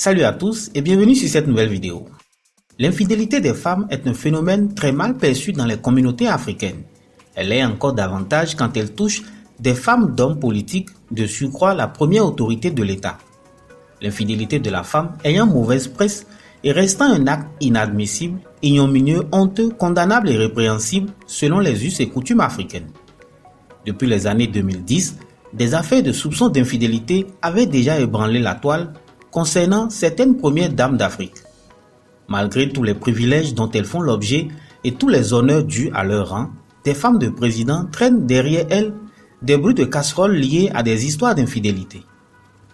Salut à tous et bienvenue sur cette nouvelle vidéo. L'infidélité des femmes est un phénomène très mal perçu dans les communautés africaines. Elle est encore davantage quand elle touche des femmes d'hommes politiques, de surcroît la première autorité de l'État. L'infidélité de la femme ayant mauvaise presse et restant un acte inadmissible, ignominieux, honteux, condamnable et répréhensible selon les us et coutumes africaines. Depuis les années 2010, des affaires de soupçons d'infidélité avaient déjà ébranlé la toile concernant certaines premières dames d'Afrique. Malgré tous les privilèges dont elles font l'objet et tous les honneurs dus à leur rang, des femmes de président traînent derrière elles des bruits de casseroles liés à des histoires d'infidélité.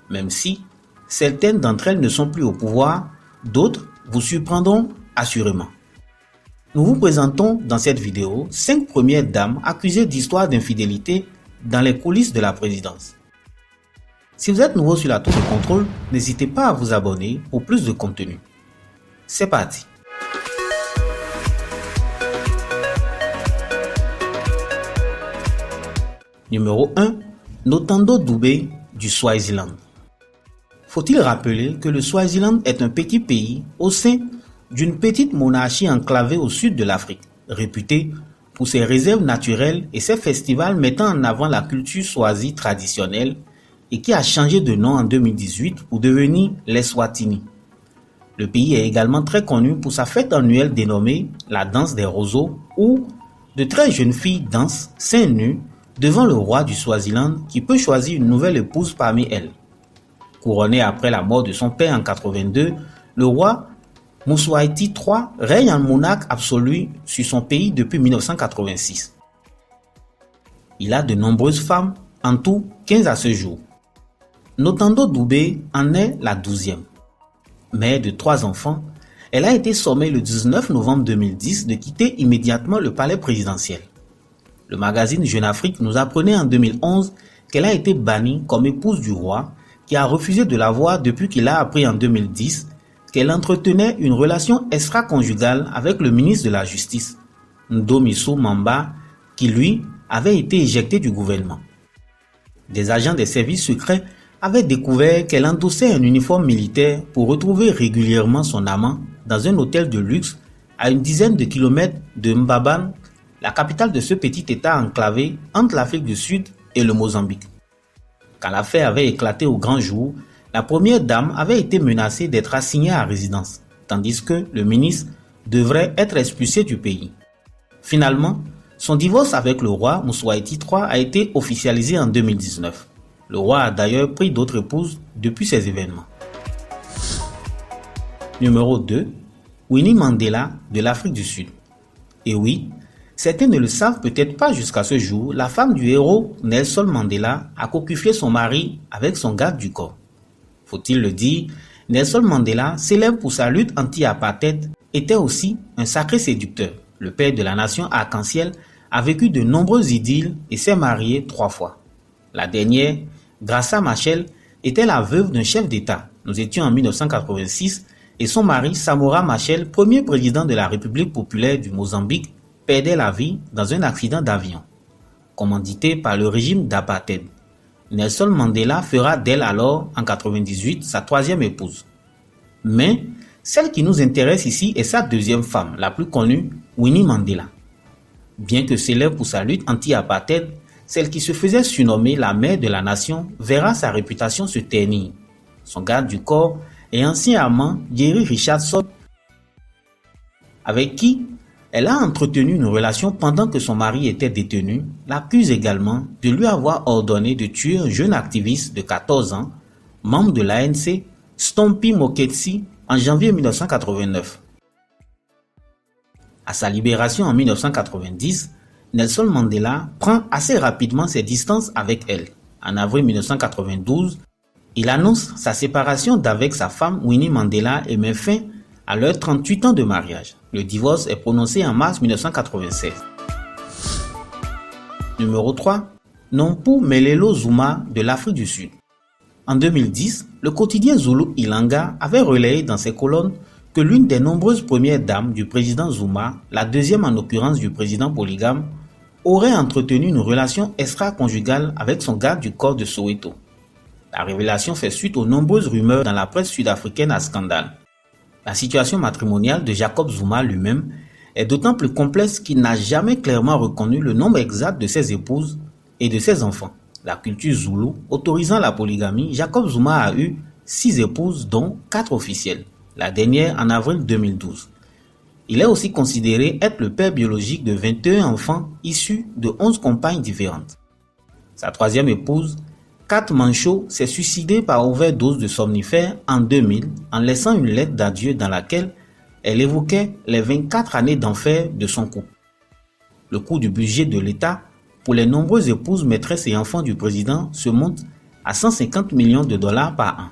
Même si certaines d'entre elles ne sont plus au pouvoir, d'autres vous surprendront assurément. Nous vous présentons dans cette vidéo 5 premières dames accusées d'histoires d'infidélité dans les coulisses de la présidence. Si vous êtes nouveau sur la tour de contrôle, n'hésitez pas à vous abonner pour plus de contenu. C'est parti. Numéro 1. Notando Doubé du Swaziland. Faut-il rappeler que le Swaziland est un petit pays au sein d'une petite monarchie enclavée au sud de l'Afrique, réputée pour ses réserves naturelles et ses festivals mettant en avant la culture swazi traditionnelle et qui a changé de nom en 2018 pour devenir l'Eswatini. Le pays est également très connu pour sa fête annuelle dénommée la danse des roseaux où de très jeunes filles dansent seins nus devant le roi du Swaziland qui peut choisir une nouvelle épouse parmi elles. Couronné après la mort de son père en 82, le roi Moswaiti III règne en monarque absolu sur son pays depuis 1986. Il a de nombreuses femmes, en tout 15 à ce jour. Notando Doubé en est la 12e. Mère de 3 enfants, elle a été sommée le 19 novembre 2010 de quitter immédiatement le palais présidentiel. Le magazine Jeune Afrique nous apprenait en 2011 qu'elle a été bannie comme épouse du roi qui a refusé de la voir depuis qu'il a appris en 2010 qu'elle entretenait une relation extra-conjugale avec le ministre de la Justice, Ndomiso Mamba, qui lui avait été éjecté du gouvernement. Des agents des services secrets avaient découvert qu'elle endossait un uniforme militaire pour retrouver régulièrement son amant dans un hôtel de luxe à une dizaine de kilomètres de Mbabane, la capitale de ce petit État enclavé entre l'Afrique du Sud et le Mozambique. Quand l'affaire avait éclaté au grand jour, la première dame avait été menacée d'être assignée à résidence, tandis que le ministre devrait être expulsé du pays. Finalement, son divorce avec le roi Moswaiti III a été officialisé en 2019. Le roi a d'ailleurs pris d'autres épouses depuis ces événements. Numéro 2. Winnie Mandela de l'Afrique du Sud. Et oui, certains ne le savent peut-être pas jusqu'à ce jour, la femme du héros Nelson Mandela a cocufié son mari avec son garde du corps. Faut-il le dire, Nelson Mandela, célèbre pour sa lutte anti-apartheid, était aussi un sacré séducteur. Le père de la nation arc-en-ciel a vécu de nombreuses idylles et s'est marié 3 fois. La dernière, Graça Machel, était la veuve d'un chef d'État. Nous étions en 1986 et son mari, Samora Machel, premier président de la République populaire du Mozambique, perdait la vie dans un accident d'avion, commandité par le régime d'apartheid. Nelson Mandela fera d'elle alors, en 1998, sa 3e épouse. Mais celle qui nous intéresse ici est sa 2e femme, la plus connue, Winnie Mandela. Bien que célèbre pour sa lutte anti-apartheid, celle qui se faisait surnommer la mère de la nation verra sa réputation se ternir. Son garde du corps et ancien amant, Jerry Richardson, avec qui elle a entretenu une relation pendant que son mari était détenu, l'accuse également de lui avoir ordonné de tuer un jeune activiste de 14 ans, membre de l'ANC, Stompie Moketsi, en janvier 1989. À sa libération en 1990, Nelson Mandela prend assez rapidement ses distances avec elle. En avril 1992, il annonce sa séparation d'avec sa femme Winnie Mandela et met fin à leurs 38 ans de mariage. Le divorce est prononcé en mars 1996. Numéro 3. Nompu Melelo Zuma de l'Afrique du Sud. En 2010, le quotidien Zulu Ilanga avait relayé dans ses colonnes que l'une des nombreuses premières dames du président Zuma, la 2e en occurrence du président polygame, aurait entretenu une relation extra-conjugale avec son garde du corps de Soweto. La révélation fait suite aux nombreuses rumeurs dans la presse sud-africaine à scandale. La situation matrimoniale de Jacob Zuma lui-même est d'autant plus complexe qu'il n'a jamais clairement reconnu le nombre exact de ses épouses et de ses enfants. La culture zoulou autorisant la polygamie, Jacob Zuma a eu 6 épouses dont 4 officielles, la dernière en avril 2012. Il est aussi considéré être le père biologique de 21 enfants issus de 11 compagnes différentes. Sa troisième épouse, Kat Mancho, s'est suicidée par overdose de somnifères en 2000 en laissant une lettre d'adieu dans laquelle elle évoquait les 24 années d'enfer de son couple. Le coût du budget de l'État pour les nombreuses épouses, maîtresses et enfants du président se monte à 150 millions de dollars par an.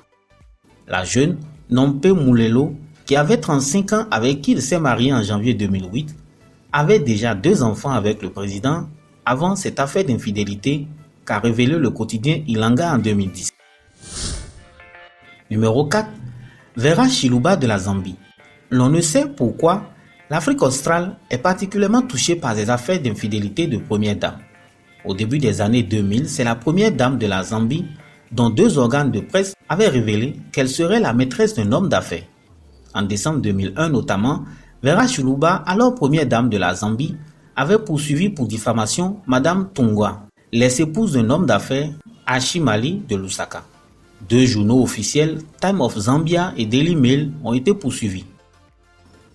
La jeune Nompe Mulelo, qui avait 35 ans avec qui il s'est marié en janvier 2008, avait déjà 2 enfants avec le président avant cette affaire d'infidélité qu'a révélé le quotidien Ilanga en 2010. Numéro 4. Vera Chiluba de la Zambie. L'on ne sait pourquoi l'Afrique australe est particulièrement touchée par des affaires d'infidélité de première dame. Au début des années 2000, c'est la première dame de la Zambie dont 2 organes de presse avaient révélé qu'elle serait la maîtresse d'un homme d'affaires. En décembre 2001 notamment, Vera Chiluba, alors première dame de la Zambie, avait poursuivi pour diffamation Madame Tungwa, l'ex-épouse d'un homme d'affaires, Ashimali de Lusaka. 2 journaux officiels, Time of Zambia et Daily Mail, ont été poursuivis.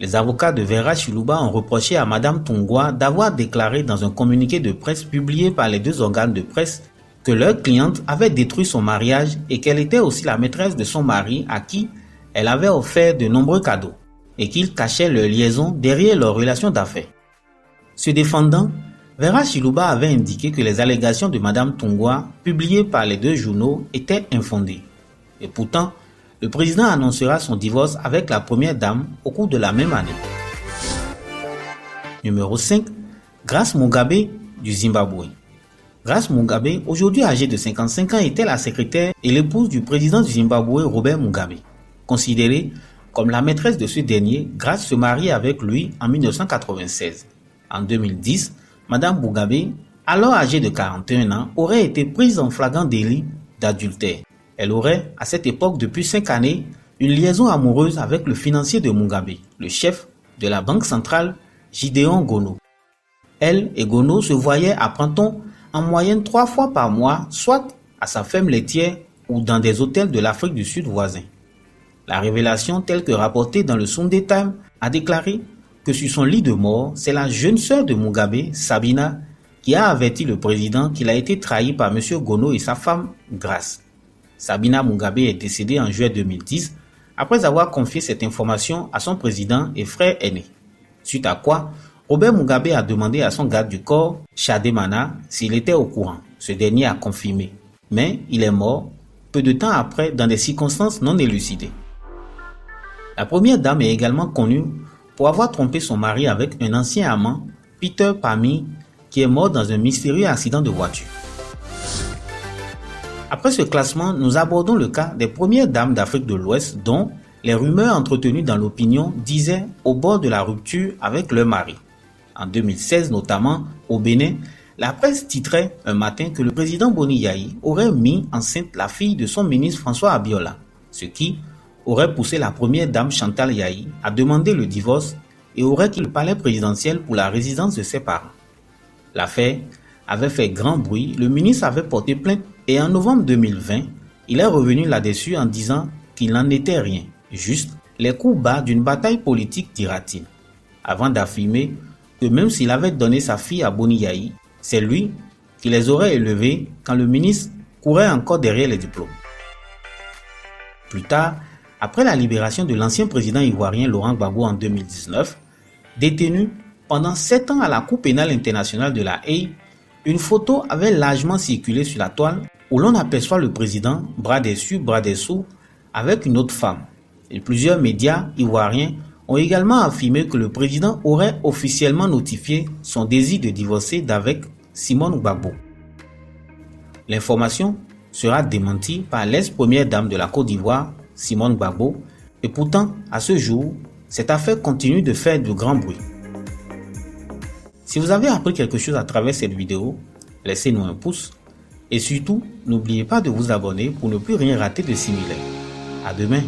Les avocats de Vera Chiluba ont reproché à Madame Tungwa d'avoir déclaré dans un communiqué de presse publié par les 2 organes de presse que leur cliente avait détruit son mariage et qu'elle était aussi la maîtresse de son mari à qui elle avait offert de nombreux cadeaux et qu'ils cachaient leur liaison derrière leur relation d'affaires. Se défendant, Vera Chiluba avait indiqué que les allégations de Madame Tungwa, publiées par les 2 journaux, étaient infondées. Et pourtant, le président annoncera son divorce avec la première dame au cours de la même année. Numéro 5. Grace Mugabe du Zimbabwe. Grace Mugabe, aujourd'hui âgée de 55 ans, était la secrétaire et l'épouse du président du Zimbabwe, Robert Mugabe. Considérée comme la maîtresse de ce dernier, Grace se marie avec lui en 1996. En 2010, Madame Mugabe, alors âgée de 41 ans, aurait été prise en flagrant délit d'adultère. Elle aurait, à cette époque, depuis 5 années, une liaison amoureuse avec le financier de Mugabe, le chef de la Banque centrale, Gideon Gono. Elle et Gono se voyaient, apprend-on, en moyenne 3 fois par mois, soit à sa ferme laitière ou dans des hôtels de l'Afrique du Sud voisin. La révélation, telle que rapportée dans le Sunday Times, a déclaré que sur son lit de mort, c'est la jeune sœur de Mugabe, Sabina, qui a averti le président qu'il a été trahi par M. Gono et sa femme, Grace. Sabina Mugabe est décédée en juillet 2010 après avoir confié cette information à son président et frère aîné. Suite à quoi, Robert Mugabe a demandé à son garde du corps, Chademana, s'il était au courant. Ce dernier a confirmé. Mais il est mort peu de temps après dans des circonstances non élucidées. La première dame est également connue pour avoir trompé son mari avec un ancien amant, Peter Pami, qui est mort dans un mystérieux accident de voiture. Après ce classement, nous abordons le cas des premières dames d'Afrique de l'Ouest dont les rumeurs entretenues dans l'opinion disaient au bord de la rupture avec leur mari. En 2016 notamment, au Bénin, la presse titrait un matin que le président Boni Yayi aurait mis enceinte la fille de son ministre François Abiola, ce qui aurait poussé la première dame Chantal Yayi à demander le divorce et aurait quitté le palais présidentiel pour la résidence de ses parents. L'affaire avait fait grand bruit, le ministre avait porté plainte et en novembre 2020, il est revenu là-dessus en disant qu'il n'en était rien, juste les coups bas d'une bataille politique, dira-t-il, avant d'affirmer que même s'il avait donné sa fille à Boni Yayi, c'est lui qui les aurait élevés quand le ministre courait encore derrière les diplômes. Plus tard, après la libération de l'ancien président ivoirien Laurent Gbagbo en 2019, détenu pendant 7 ans à la Cour pénale internationale de La Haye, une photo avait largement circulé sur la toile où l'on aperçoit le président, bras dessus, bras dessous, avec une autre femme. Et plusieurs médias ivoiriens ont également affirmé que le président aurait officiellement notifié son désir de divorcer d'avec Simone Gbagbo. L'information sera démentie par l'ex-première dame de la Côte d'Ivoire, Simone Gbagbo, et pourtant, à ce jour, cette affaire continue de faire de grands bruits. Si vous avez appris quelque chose à travers cette vidéo, laissez-nous un pouce, Et surtout, n'oubliez pas de vous abonner pour ne plus rien rater de similaire. À demain.